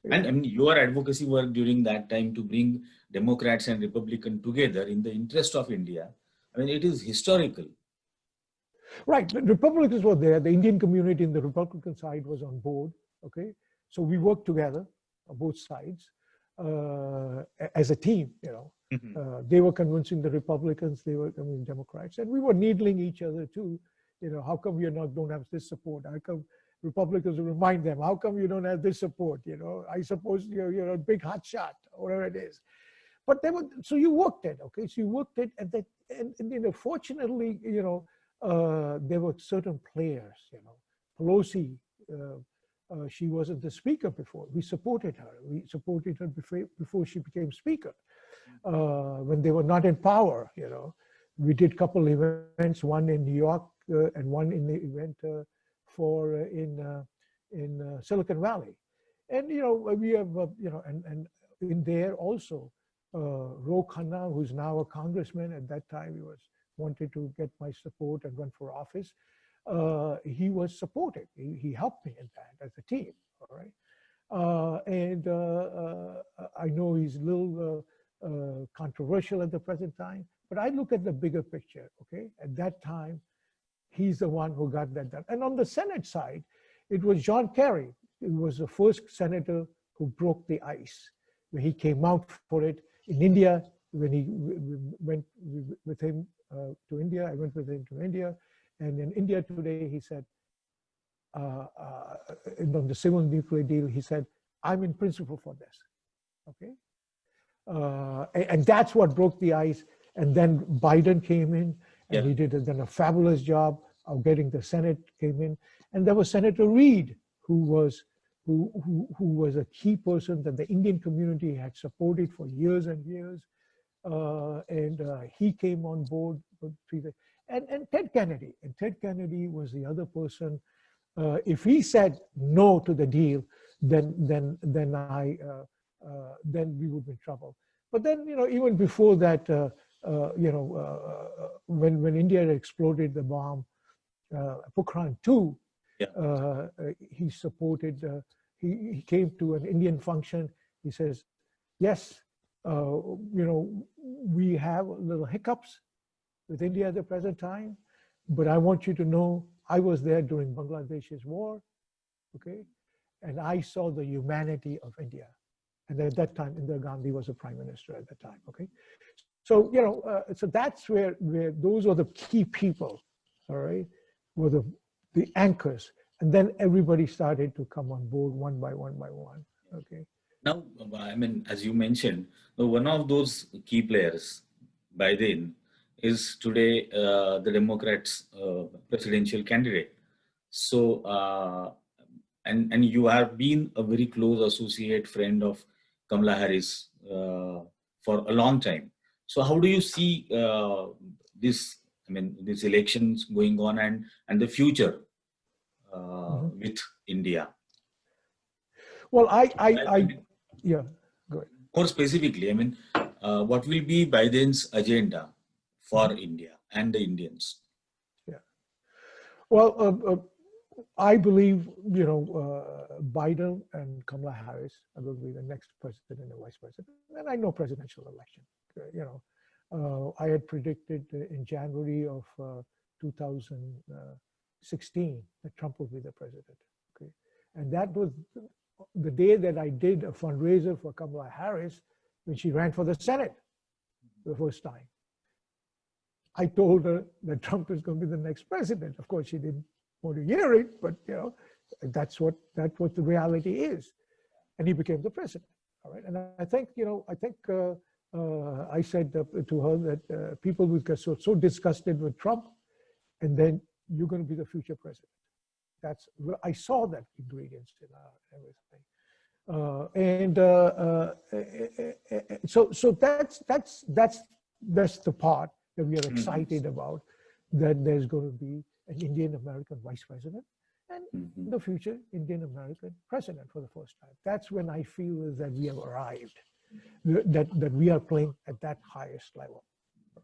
And I mean, your advocacy work during that time to bring Democrats and Republicans together in the interest of India, I mean, it is historical. Right, the Republicans were there. The Indian community in the Republican side was on board. Okay, so we worked together on both sides as a team. They were convincing the Republicans, they were convincing Democrats, and we were needling each other too. How come we don't have this support? How come Republicans will remind them? How come you don't have this support? I suppose you're a big hot shot, or whatever it is. But so you worked it. Okay, so you worked it, and fortunately, there were certain players. Pelosi. She wasn't the speaker before. We supported her. We supported her before she became speaker. When they were not in power, we did a couple events, one in New York and one in the event in Silicon Valley. And we have and in there also Ro Khanna, who's now a congressman. At that time he wanted to get my support and run for office. He was supportive. He helped me in that as a team. All right, I know he's a little controversial at the present time, but I look at the bigger picture. Okay, at that time, he's the one who got that done. And on the Senate side, it was John Kerry. He was the first senator who broke the ice. When he came out for it in India, when he went with him to India, I went with him to India. And in India today, he said, on the civil nuclear deal, he said, I'm in principle for this, okay? And that's what broke the ice. And then Biden came in, and he did then a fabulous job of getting the Senate came in. And there was Senator Reid, who was a key person that the Indian community had supported for years and years. He came on board with and Ted Kennedy. And Ted Kennedy was the other person. If he said no to the deal, then we would be in trouble. But then, even before that, when India had exploded the bomb, Pokhran 2, he supported. He came to an Indian function. He says, yes, we have little hiccups with India at the present time, but I want you to know I was there during Bangladesh's war, okay? And I saw the humanity of India. And at that time, Indira Gandhi was the prime minister at that time, okay? So, so that's where those are the key people, all right, were the anchors. And then everybody started to come on board one by one, okay? Now, I mean, as you mentioned, one of those key players by then is today the Democrats' presidential candidate. So, and you have been a very close associate friend of Kamala Harris for a long time. So, how do you see these elections going on and the future with India? Well, yeah, go ahead. More specifically, what will be Biden's agenda for India and the Indians? Yeah. Well, I believe, Biden and Kamala Harris are going to be the next president and the vice president. And I know presidential election. I had predicted in January of 2016 that Trump would be the president. Okay, and that was the day that I did a fundraiser for Kamala Harris when she ran for the Senate the first time. I told her that Trump is going to be the next president. Of course, she didn't want to hear it, but that's what the reality is. And he became the president. All right, and I think I said to her that people will get so disgusted with Trump, and then you're going to be the future president. I saw that ingredients in everything, so that's the part that we are excited about. That there's going to be an Indian American vice president, and in the future Indian American president for the first time. That's when I feel that we have arrived. That we are playing at that highest level.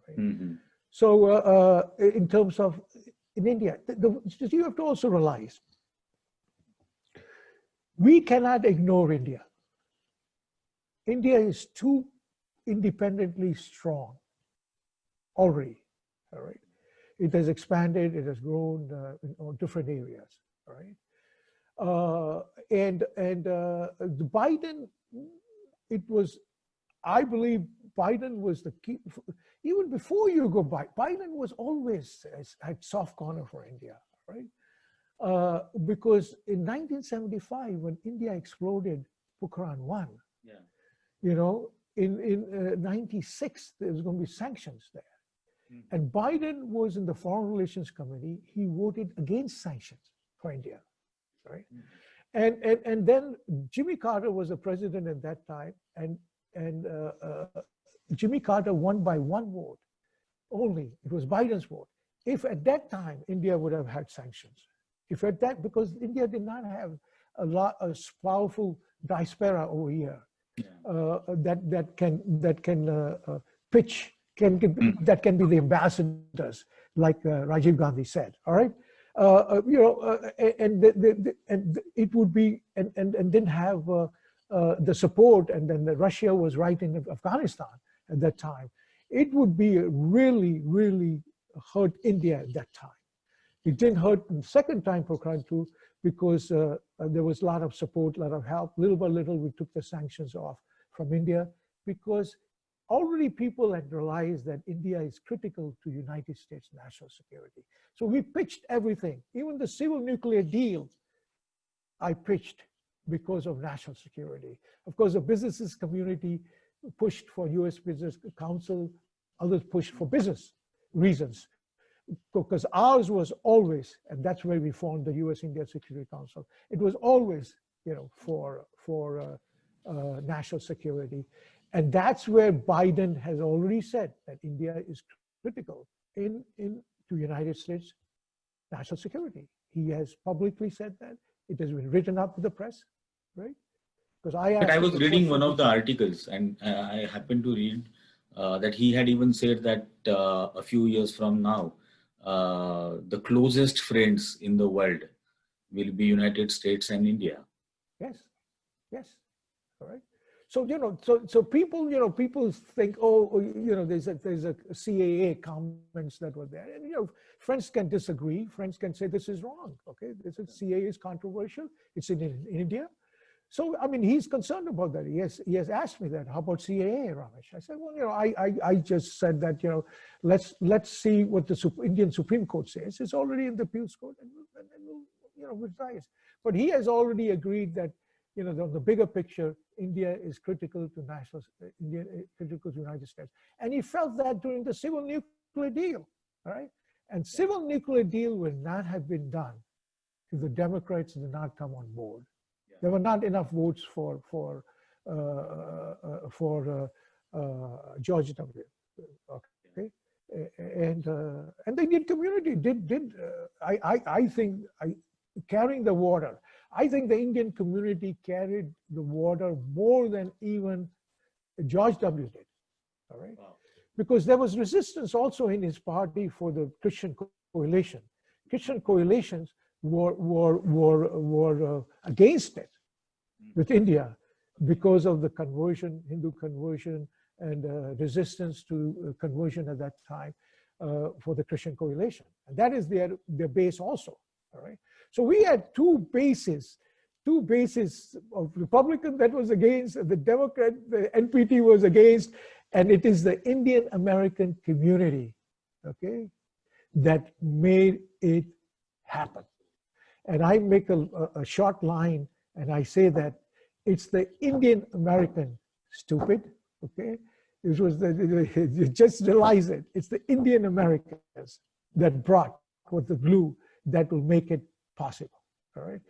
Right? So in terms of in India, you have to also realize we cannot ignore India. India is too independently strong already, all right? It has expanded, it has grown in all different areas, all right? The Biden, it was, I believe Biden was the key. Even before you go by, Biden was always had soft corner for India, right? Because in 1975, when India exploded Pokhran 1, Yeah. you know, in 96, there was going to be sanctions there. And Biden was in the Foreign Relations Committee. He voted against sanctions for India, right? And then Jimmy Carter was the president at that time, and Jimmy Carter won by one vote only. It was Biden's vote. If at that time India would have had sanctions, if at that, because India did not have a powerful diaspora over here that can pitch. That can be the ambassadors, like Rajiv Gandhi said. All right, you know, and it would be and didn't have the support, and then Russia was right in Afghanistan at that time. It would be really hurt India at that time. It didn't hurt the second time for Pokhran 2 because there was a lot of support, a lot of help. Little by little, we took the sanctions off from India because already people had realized that India is critical to United States national security. So we pitched everything, even the civil nuclear deal, I pitched because of national security. Of course, the businesses community pushed for US Business Council, others pushed for business reasons. Because ours was always, and that's where we formed the US-India Security Council, it was always, you know, for national security. And that's where Biden has already said that India is critical to United States national security. He has publicly said that. It has been written up to the press, right? Because I was reading one of the articles, and I happened to read that he had even said that a few years from now, the closest friends in the world will be United States and India. Yes, yes, all right. So, you know, so people, you know, people think, oh, you know, there's a CAA comments that were there. And, you know, friends can disagree. Friends can say this is wrong, okay? This is, CAA is controversial. It's in India. So, I mean, he's concerned about that. He has asked me that. How about CAA, Ramesh? I said, well, you know, I just said that, you know, let's see what the Indian Supreme Court says. It's already in the appeals court, and we'll, you know, we'll try it. But he has already agreed that, you know, the bigger picture, India is critical to critical to the United States. And he felt that during the civil nuclear deal, all right? And civil nuclear deal would not have been done if the Democrats did not come on board. There were not enough votes for George W. Okay, and the Indian community did. I think carrying the water. I think the Indian community carried the water more than even George W. did. All right, wow. Because there was resistance also in his party for the Christian coalition. Christian coalitions were against it with India because of the conversion, Hindu conversion, and resistance to conversion at that time for the Christian coalition. And that is their base also, all right? So we had two bases of Republican that was against, the Democrat, the NPT was against, and it is the Indian American community, okay, that made it happen. And I make a short line and I say that it's the Indian American, stupid, okay? It was you just realize it. It's the Indian Americans that brought with the glue that will make it possible, all right?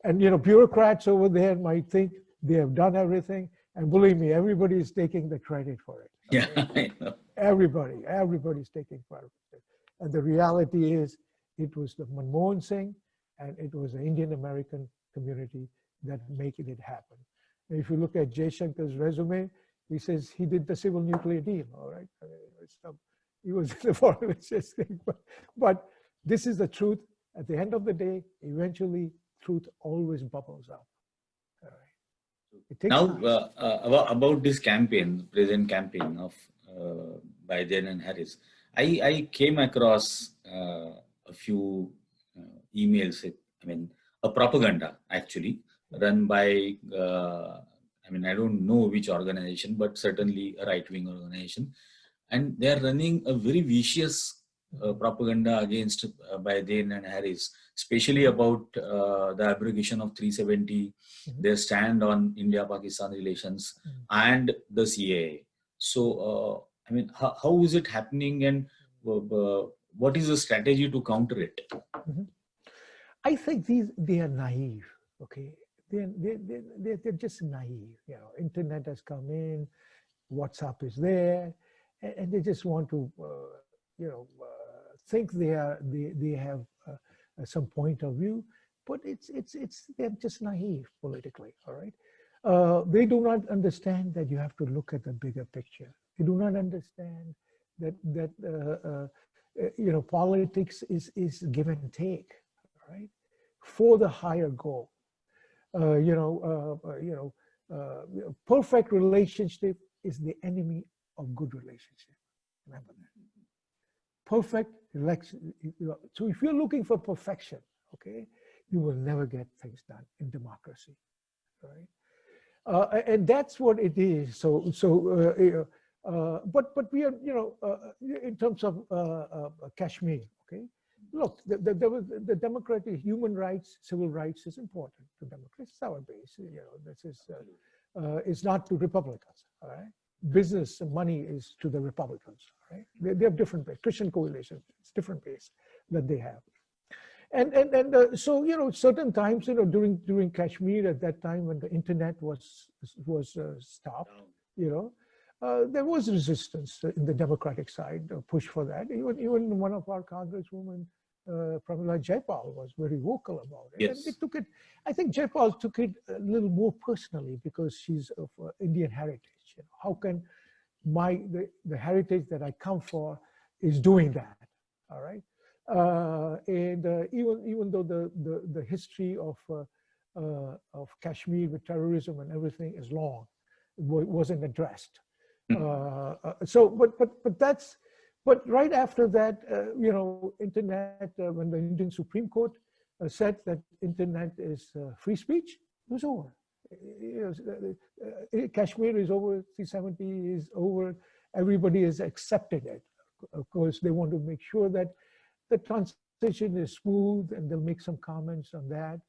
And, you know, bureaucrats over there might think they have done everything. And believe me, everybody is taking the credit for it. Yeah, I know. Everybody's taking credit for it. And the reality is it was the Manmohan SIngh and it was the Indian American community that making it happen. And if you look at Jaishankar's resume, he says he did the civil nuclear deal, all right? I mean, he was in the foreign relations thing, but this is the truth. At the end of the day, eventually, truth always bubbles up. All right. It takes Now, time. about this campaign, present campaign of Biden and Harris, I came across a few emails. I mean, a propaganda actually run by. I mean, I don't know which organization, but certainly a right-wing organization, and they are running a very vicious propaganda against Biden and Harris, especially about the abrogation of 370, their stand on India-Pakistan relations, and the CAA. So, I mean, how is it happening, and what is the strategy to counter it? I think they are naive. Okay, they're just naive. You know, internet has come in, WhatsApp is there, and they just want to, think they have some point of view, but they're just naive politically. All right, they do not understand that you have to look at the bigger picture. They do not understand that politics is give and take, right, for the higher goal. Perfect relationship is the enemy of good relationship. Remember that. Perfect election. So if you're looking for perfection, okay, you will never get things done in democracy, right? And that's what it is. But we are, in terms of Kashmir, okay. Look, the democratic human rights, civil rights is important to democracy. It's our base. This is it's not to Republicans. All right, business and money is to the Republicans. All right, they have different base. Christian Coalition, it's different base that they have. And so certain times during Kashmir at that time when the internet was stopped, there was resistance in the Democratic side, push for that. Even one of our congresswomen, Pramila Jaipal, was very vocal about it. Yes. And they took it, I think Jaipal took it a little more personally because she's of Indian heritage. How can the heritage that I come for is doing that, all right? Even though the history of Kashmir with terrorism and everything is long, it wasn't addressed. But right after that, internet, when the Indian Supreme Court said that internet is free speech, it was over. Kashmir is over, 370 is over, everybody has accepted it. Of course, they want to make sure that the transition is smooth, and they'll make some comments on that.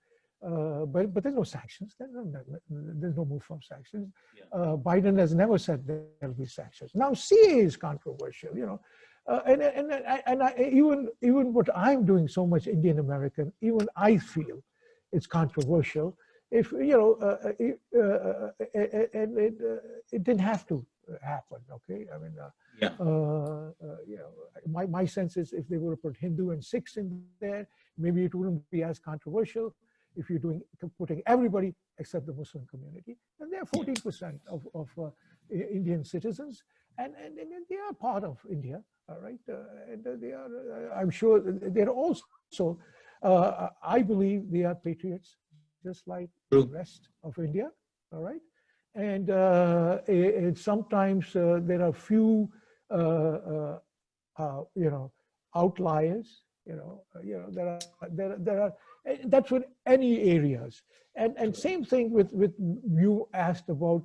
But there's no sanctions. There's no move from sanctions. Yeah. Biden has never said there'll be sanctions. Now CAA is controversial, and even what I'm doing so much Indian American, even I feel it's controversial. If and it didn't have to happen. Okay, I mean, my sense is if they would have put Hindu and Sikhs in there, maybe it wouldn't be as controversial. If you're putting everybody except the Muslim community, and they're 14% of Indian citizens, and they are part of India, all right? And they are, I'm sure, they're also, I believe they are patriots, just like the rest of India, all right? And sometimes there are few, outliers. There are. That's with any areas, and same thing with you asked about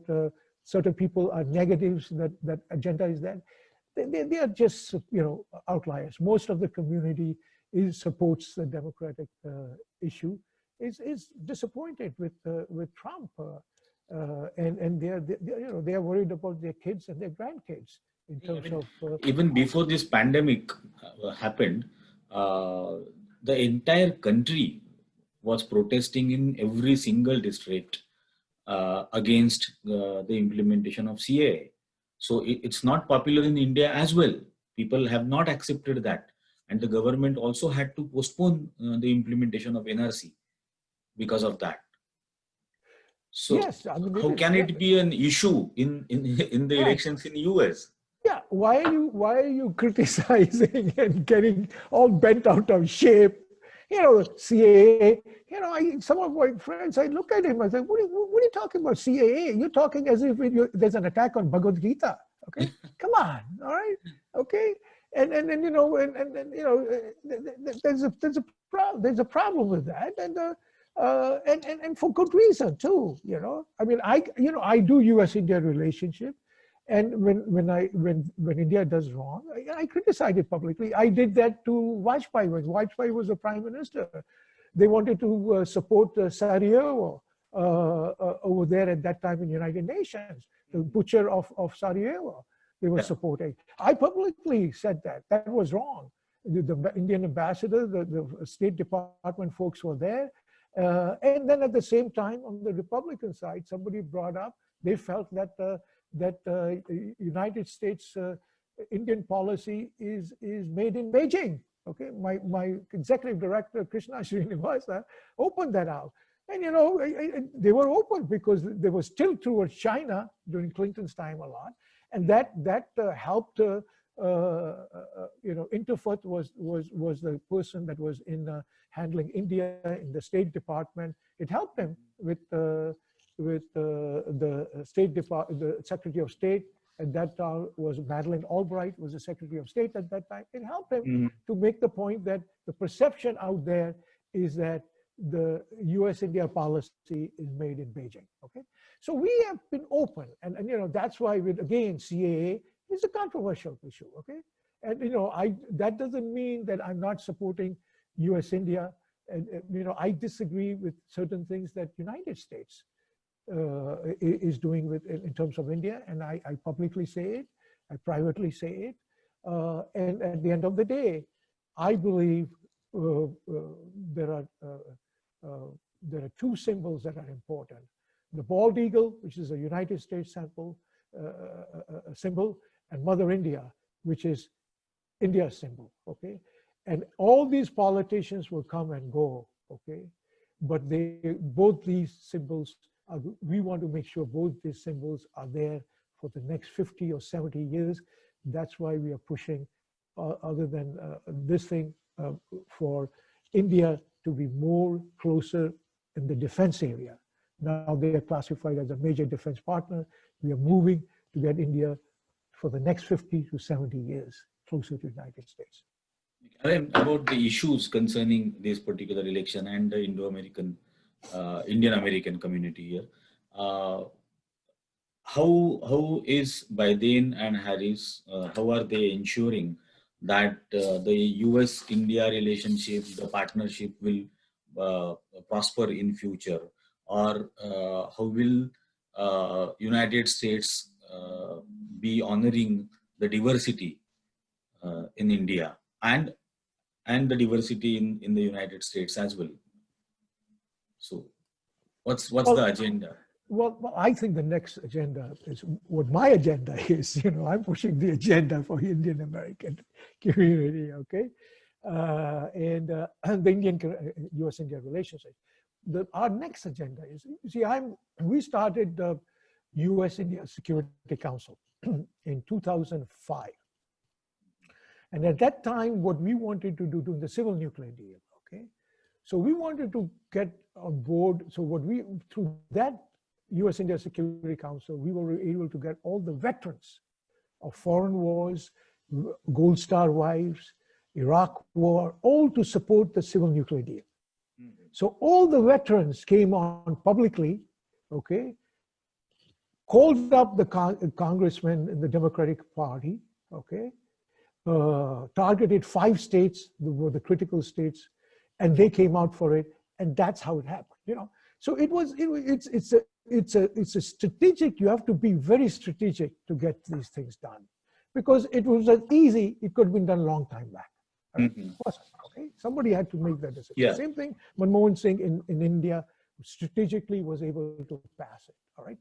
certain people are negatives, that agenda is that they are just outliers. Most of the community supports the democratic issue, is disappointed with Trump, and they are worried about their kids and their grandkids in terms of even before this pandemic happened, the entire country was protesting in every single district against the implementation of CAA. So it's not popular in India as well. People have not accepted that. And the government also had to postpone the implementation of NRC because of that. So yes, I mean, how can it be an issue in the elections in US? Yeah, why are you criticizing and getting all bent out of shape CAA, some of my friends, I look at him, I say, what are you talking about CAA? You're talking as if there's an attack on Bhagavad Gita, okay? Come on, all right, okay? And there's a problem with that, and for good reason too, I mean, I do US-India relationship, and when India does wrong, I criticize it publicly. I did that to Vajpayee when Vajpayee was the prime minister. They wanted to support Sarajevo over there at that time in United Nations, the butcher of Sarajevo. They were supporting. I publicly said that was wrong. The Indian ambassador, the State Department folks were there. And then at the same time, on the Republican side, somebody brought up, they felt that United States Indian policy is made in Beijing. Okay, my executive director, Krishna Srinivasa, opened that out. And they were open because they were still towards China during Clinton's time a lot. And that helped, Interfort was the person that was in handling India in the State Department. It helped him with the State Department, the Secretary of State at that time was Madeleine Albright, was the Secretary of State at that time. It helped him to make the point that the perception out there is that the US-India policy is made in Beijing, okay? So we have been open, and that's why again, CAA is a controversial issue, okay? And that doesn't mean that I'm not supporting US-India, and I disagree with certain things that United States is doing in terms of India, and I publicly say it, I privately say it, and at the end of the day, I believe there are two symbols that are important. The bald eagle, which is a United States symbol, and Mother India, which is India's symbol, okay? And all these politicians will come and go, okay? But both these symbols, we want to make sure both these symbols are there for the next 50 or 70 years. That's why we are pushing, other than this thing, for India to be more closer in the defense area. Now they are classified as a major defense partner. We are moving to get India for the next 50 to 70 years closer to the United States. About the issues concerning this particular election and the Indian American community here, how is Biden and Harris, how are they ensuring that the US-India relationship, the partnership will prosper in future, or how will United States be honoring the diversity in India and the diversity in the United States as well? So what's the agenda? Well, I think the next agenda is what my agenda is. I'm pushing the agenda for Indian American community, okay? And the Indian US-India relationship. Our next agenda is, we started the US-India Security Council in 2005. And at that time, what we wanted to do the civil nuclear deal, okay? So we wanted to get on board, through that US-India Security Council, we were able to get all the veterans of foreign wars, Gold Star wives, Iraq war, all to support the civil nuclear deal. So all the veterans came on publicly, okay, called up the congressmen in the Democratic Party, okay, targeted 5 states, were the critical states, and they came out for it, and that's how it happened, So it's a strategic, you have to be very strategic to get these things done, because it was as easy, it could have been done a long time back. Okay? Somebody had to make that decision. Yeah. Same thing, Manmohan Singh in India strategically was able to pass it, all right?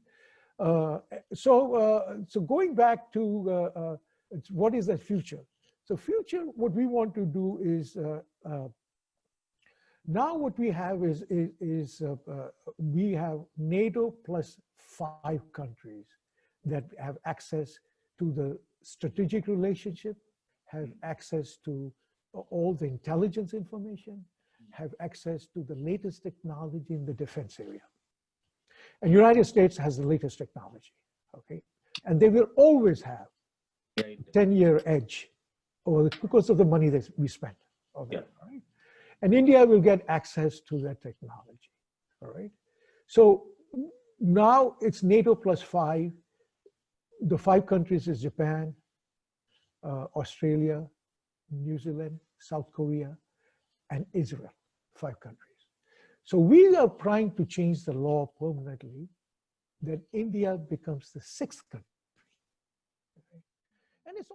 So going back to what is the future? So future, what we want to do is, now what we have is we have NATO plus 5 countries that have access to the strategic relationship, have access to all the intelligence information, have access to the latest technology in the defense area. And United States has the latest technology, okay? And they will always have a 10-year edge because of the money that we spend on that, right? And India will get access to that technology, all right? So now it's NATO plus 5. The 5 countries is Japan, Australia, New Zealand, South Korea, and Israel, 5 countries. So we are trying to change the law permanently that India becomes the 6th country. Okay? And it's also